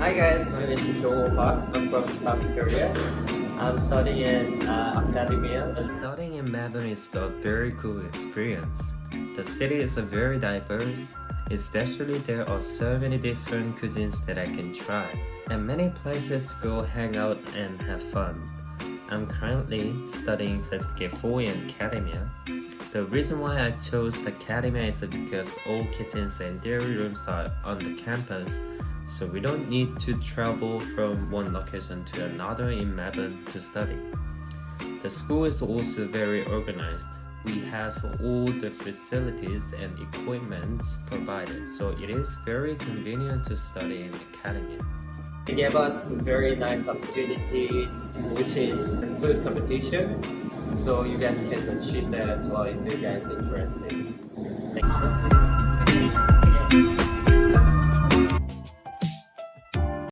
Hi guys, my name is Joel Park. I'm from South Korea. I'm studying in academia. Studying in Melbourne is a very cool experience. The city is very diverse, especially there are so many different cuisines that I can try, and many places to go hang out and have fun. I'm currently studying Certificate 4 in Academia. The reason why I chose Academia is because all kitchens and dairy rooms are on the campus, so we don't need to travel from one location to another in Melbourne to study. The school is also very organized. We have all the facilities and equipment provided, so it is very convenient to study in Academia. They gave us very nice opportunities, which is food competition. So you guys can achieve that as well if you guys are interested. Thank you.